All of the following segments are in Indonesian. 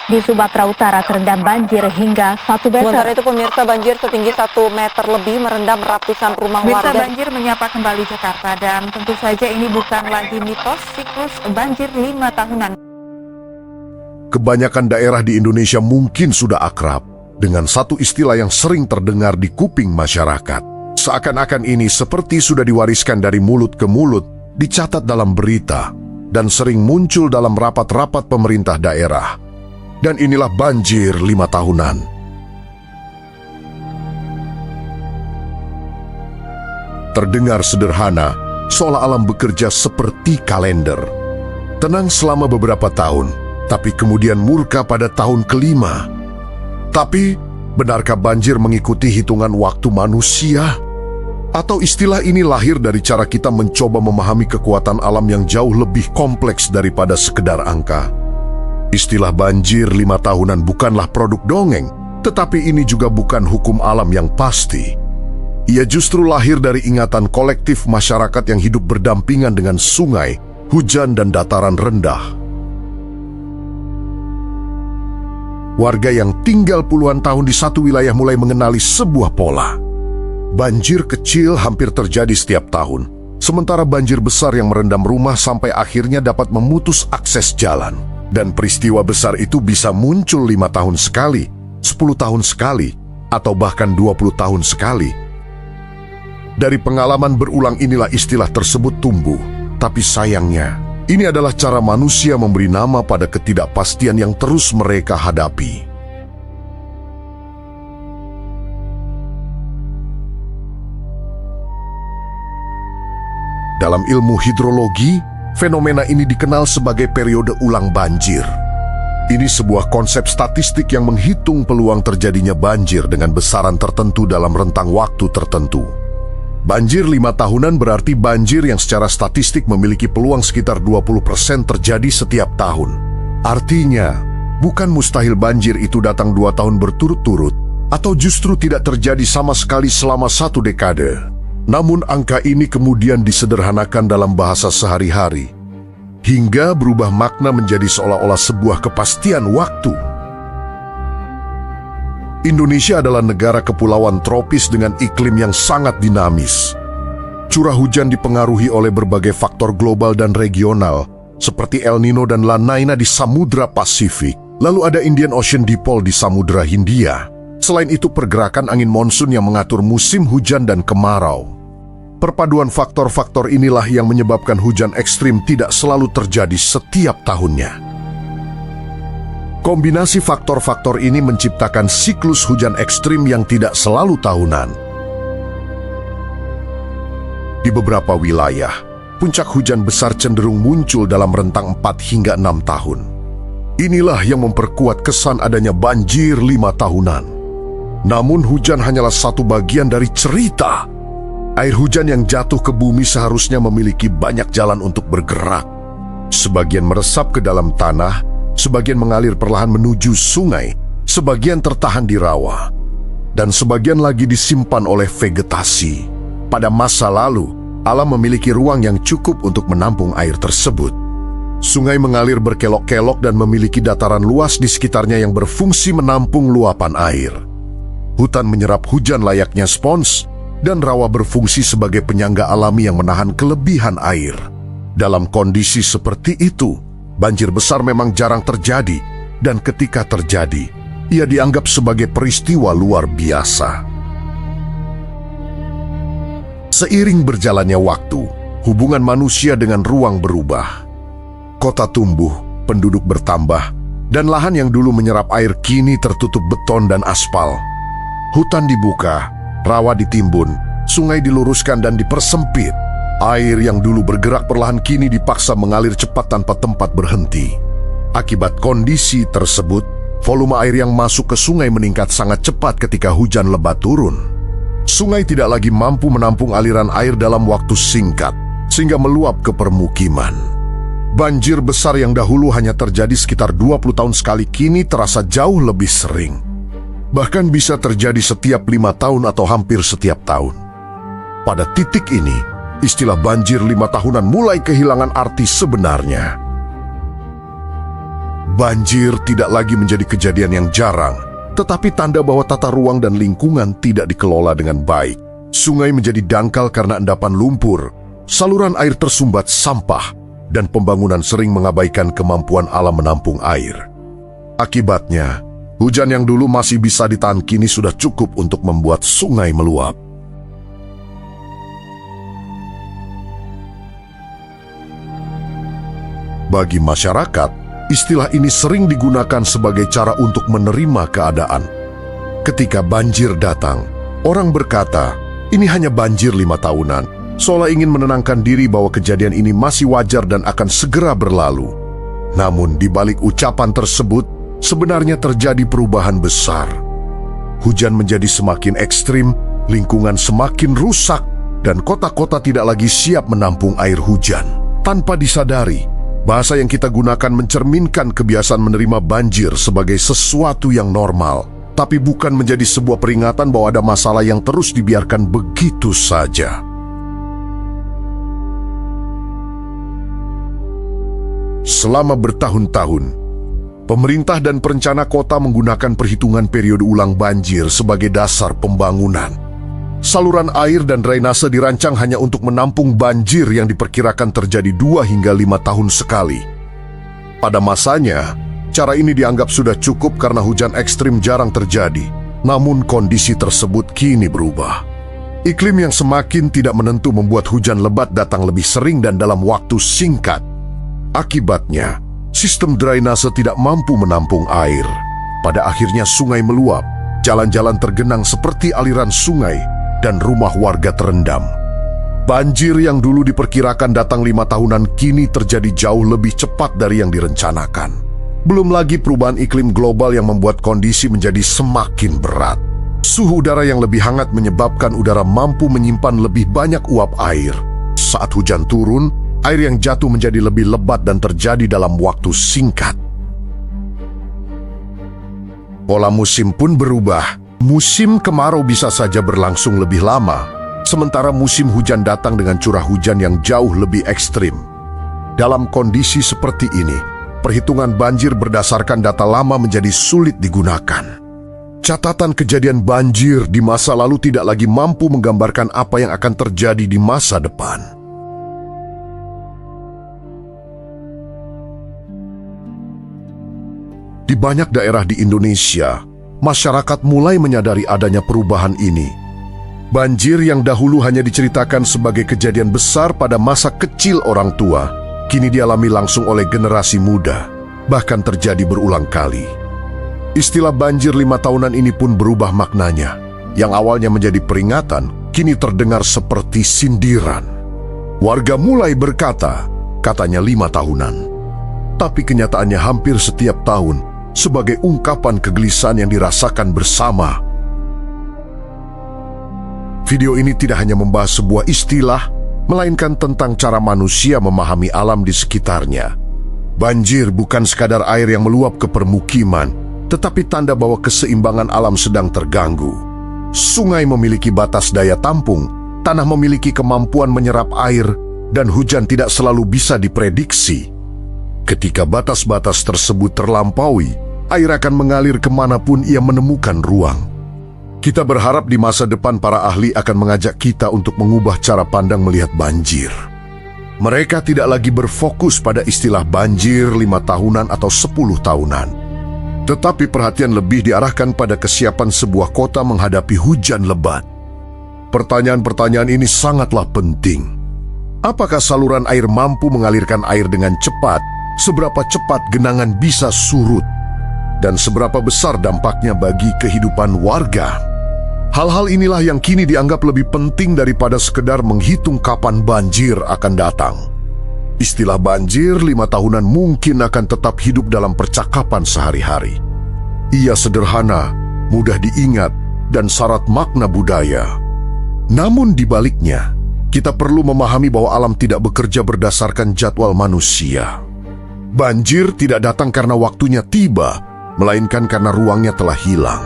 Di Sumatera Utara terendam banjir hingga 1 meter. Sementara itu pemirsa, banjir setinggi 1 meter lebih merendam ratusan rumah Pemirsa, warga. banjir menyapa kembali Jakarta dan tentu saja ini bukan lagi mitos siklus banjir 5 tahunan. Kebanyakan daerah di Indonesia mungkin sudah akrab dengan satu istilah yang sering terdengar di kuping masyarakat. Seakan-akan ini seperti sudah diwariskan dari mulut ke mulut, dicatat dalam berita, dan sering muncul dalam rapat-rapat pemerintah daerah. Dan inilah banjir 5 tahunan. Terdengar sederhana, seolah alam bekerja seperti kalender. Tenang selama beberapa tahun, tapi kemudian murka pada tahun kelima. Tapi, benarkah banjir mengikuti hitungan waktu manusia? Atau istilah ini lahir dari cara kita mencoba memahami kekuatan alam yang jauh lebih kompleks daripada sekedar angka? Istilah banjir 5 tahunan bukanlah produk dongeng, tetapi ini juga bukan hukum alam yang pasti. Ia justru lahir dari ingatan kolektif masyarakat yang hidup berdampingan dengan sungai, hujan, dan dataran rendah. Warga yang tinggal puluhan tahun di satu wilayah mulai mengenali sebuah pola. Banjir kecil hampir terjadi setiap tahun, sementara banjir besar yang merendam rumah sampai akhirnya dapat memutus akses jalan. Dan peristiwa besar itu bisa muncul 5 tahun sekali, 10 tahun sekali, atau bahkan 20 tahun sekali. Dari pengalaman berulang inilah istilah tersebut tumbuh. Tapi sayangnya, ini adalah cara manusia memberi nama pada ketidakpastian yang terus mereka hadapi. Dalam ilmu hidrologi, fenomena ini dikenal sebagai periode ulang banjir. Ini sebuah konsep statistik yang menghitung peluang terjadinya banjir dengan besaran tertentu dalam rentang waktu tertentu. Banjir 5 tahunan berarti banjir yang secara statistik memiliki peluang sekitar 20% terjadi setiap tahun. Artinya, bukan mustahil banjir itu datang 2 tahun berturut-turut, atau justru tidak terjadi sama sekali selama 1 dekade. Namun angka ini kemudian disederhanakan dalam bahasa sehari-hari, hingga berubah makna menjadi seolah-olah sebuah kepastian waktu. Indonesia adalah negara kepulauan tropis dengan iklim yang sangat dinamis. Curah hujan dipengaruhi oleh berbagai faktor global dan regional, seperti El Nino dan La Niña di Samudra Pasifik. Lalu ada Indian Ocean Dipole di Samudra Hindia. Selain itu, pergerakan angin monsun yang mengatur musim hujan dan kemarau. Perpaduan faktor-faktor inilah yang menyebabkan hujan ekstrim tidak selalu terjadi setiap tahunnya. Kombinasi faktor-faktor ini menciptakan siklus hujan ekstrim yang tidak selalu tahunan. Di beberapa wilayah, puncak hujan besar cenderung muncul dalam rentang 4 hingga 6 tahun. Inilah yang memperkuat kesan adanya banjir 5 tahunan. Namun hujan hanyalah satu bagian dari cerita. Air hujan yang jatuh ke bumi seharusnya memiliki banyak jalan untuk bergerak. Sebagian meresap ke dalam tanah, sebagian mengalir perlahan menuju sungai, sebagian tertahan di rawa, dan sebagian lagi disimpan oleh vegetasi. Pada masa lalu, alam memiliki ruang yang cukup untuk menampung air tersebut. Sungai mengalir berkelok-kelok dan memiliki dataran luas di sekitarnya yang berfungsi menampung luapan air. Hutan menyerap hujan layaknya spons, dan rawa berfungsi sebagai penyangga alami yang menahan kelebihan air. Dalam kondisi seperti itu, banjir besar memang jarang terjadi, dan ketika terjadi, ia dianggap sebagai peristiwa luar biasa. Seiring berjalannya waktu, hubungan manusia dengan ruang berubah. Kota tumbuh, penduduk bertambah, dan lahan yang dulu menyerap air kini tertutup beton dan aspal. Hutan dibuka, rawa ditimbun, sungai diluruskan dan dipersempit. Air yang dulu bergerak perlahan kini dipaksa mengalir cepat tanpa tempat berhenti. Akibat kondisi tersebut, volume air yang masuk ke sungai meningkat sangat cepat ketika hujan lebat turun. Sungai tidak lagi mampu menampung aliran air dalam waktu singkat, sehingga meluap ke permukiman. Banjir besar yang dahulu hanya terjadi sekitar 20 tahun sekali kini terasa jauh lebih sering. Bahkan bisa terjadi setiap 5 tahun atau hampir setiap tahun. Pada titik ini, istilah banjir 5 tahunan mulai kehilangan arti sebenarnya. Banjir tidak lagi menjadi kejadian yang jarang, tetapi tanda bahwa tata ruang dan lingkungan tidak dikelola dengan baik. Sungai menjadi dangkal karena endapan lumpur, saluran air tersumbat sampah, dan pembangunan sering mengabaikan kemampuan alam menampung air. Akibatnya, hujan yang dulu masih bisa ditahan kini sudah cukup untuk membuat sungai meluap. Bagi masyarakat, istilah ini sering digunakan sebagai cara untuk menerima keadaan. Ketika banjir datang, orang berkata, ini hanya banjir 5 tahunan, seolah ingin menenangkan diri bahwa kejadian ini masih wajar dan akan segera berlalu. Namun di balik ucapan tersebut, sebenarnya terjadi perubahan besar. Hujan menjadi semakin ekstrim, lingkungan semakin rusak, dan kota-kota tidak lagi siap menampung air hujan. Tanpa disadari, bahasa yang kita gunakan mencerminkan kebiasaan menerima banjir sebagai sesuatu yang normal, tapi bukan menjadi sebuah peringatan bahwa ada masalah yang terus dibiarkan begitu saja. Selama bertahun-tahun, pemerintah dan perencana kota menggunakan perhitungan periode ulang banjir sebagai dasar pembangunan. Saluran air dan drainase dirancang hanya untuk menampung banjir yang diperkirakan terjadi 2 hingga 5 tahun sekali. Pada masanya, cara ini dianggap sudah cukup karena hujan ekstrim jarang terjadi. Namun kondisi tersebut kini berubah. Iklim yang semakin tidak menentu membuat hujan lebat datang lebih sering dan dalam waktu singkat. Akibatnya, sistem drainase tidak mampu menampung air. Pada akhirnya sungai meluap, jalan-jalan tergenang seperti aliran sungai, dan rumah warga terendam. Banjir yang dulu diperkirakan datang 5 tahunan kini terjadi jauh lebih cepat dari yang direncanakan. Belum lagi perubahan iklim global yang membuat kondisi menjadi semakin berat. Suhu udara yang lebih hangat menyebabkan udara mampu menyimpan lebih banyak uap air. Saat hujan turun, air yang jatuh menjadi lebih lebat dan terjadi dalam waktu singkat. Pola musim pun berubah. Musim kemarau bisa saja berlangsung lebih lama, sementara musim hujan datang dengan curah hujan yang jauh lebih ekstrim. Dalam kondisi seperti ini, perhitungan banjir berdasarkan data lama menjadi sulit digunakan. Catatan kejadian banjir di masa lalu tidak lagi mampu menggambarkan apa yang akan terjadi di masa depan. Di banyak daerah di Indonesia, masyarakat mulai menyadari adanya perubahan ini. Banjir yang dahulu hanya diceritakan sebagai kejadian besar pada masa kecil orang tua, kini dialami langsung oleh generasi muda, bahkan terjadi berulang kali. Istilah banjir 5 tahunan ini pun berubah maknanya. Yang awalnya menjadi peringatan, kini terdengar seperti sindiran. Warga mulai berkata, katanya 5 tahunan. Tapi kenyataannya hampir setiap tahun, sebagai ungkapan kegelisahan yang dirasakan bersama. Video ini tidak hanya membahas sebuah istilah, melainkan tentang cara manusia memahami alam di sekitarnya. Banjir bukan sekadar air yang meluap ke permukiman, tetapi tanda bahwa keseimbangan alam sedang terganggu. Sungai memiliki batas daya tampung, tanah memiliki kemampuan menyerap air, dan hujan tidak selalu bisa diprediksi. Ketika batas-batas tersebut terlampaui, air akan mengalir kemanapun ia menemukan ruang. Kita berharap di masa depan para ahli akan mengajak kita untuk mengubah cara pandang melihat banjir. Mereka tidak lagi berfokus pada istilah banjir 5 tahunan atau 10 tahunan. Tetapi perhatian lebih diarahkan pada kesiapan sebuah kota menghadapi hujan lebat. Pertanyaan-pertanyaan ini sangatlah penting. Apakah saluran air mampu mengalirkan air dengan cepat? Seberapa cepat genangan bisa surut? Dan seberapa besar dampaknya bagi kehidupan warga? Hal-hal inilah yang kini dianggap lebih penting daripada sekedar menghitung kapan banjir akan datang. Istilah banjir 5 tahunan mungkin akan tetap hidup dalam percakapan sehari-hari. Ia sederhana, mudah diingat, dan syarat makna budaya. Namun di baliknya, kita perlu memahami bahwa alam tidak bekerja berdasarkan jadwal manusia. Banjir tidak datang karena waktunya tiba, melainkan karena ruangnya telah hilang.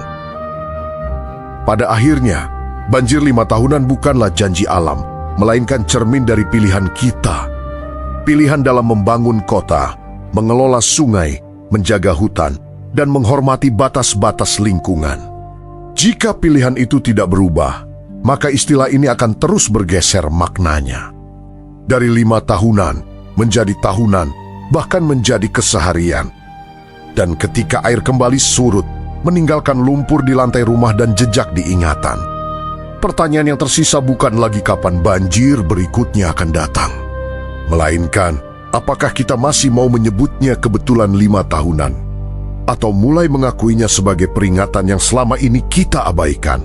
Pada akhirnya, banjir 5 tahunan bukanlah janji alam, melainkan cermin dari pilihan kita. Pilihan dalam membangun kota, mengelola sungai, menjaga hutan, dan menghormati batas-batas lingkungan. Jika pilihan itu tidak berubah, maka istilah ini akan terus bergeser maknanya. Dari 5 tahunan menjadi tahunan, bahkan menjadi keseharian. Dan ketika air kembali surut, meninggalkan lumpur di lantai rumah dan jejak di ingatan. Pertanyaan yang tersisa bukan lagi kapan banjir berikutnya akan datang, melainkan apakah kita masih mau menyebutnya kebetulan 5 tahunan, atau mulai mengakuinya sebagai peringatan yang selama ini kita abaikan.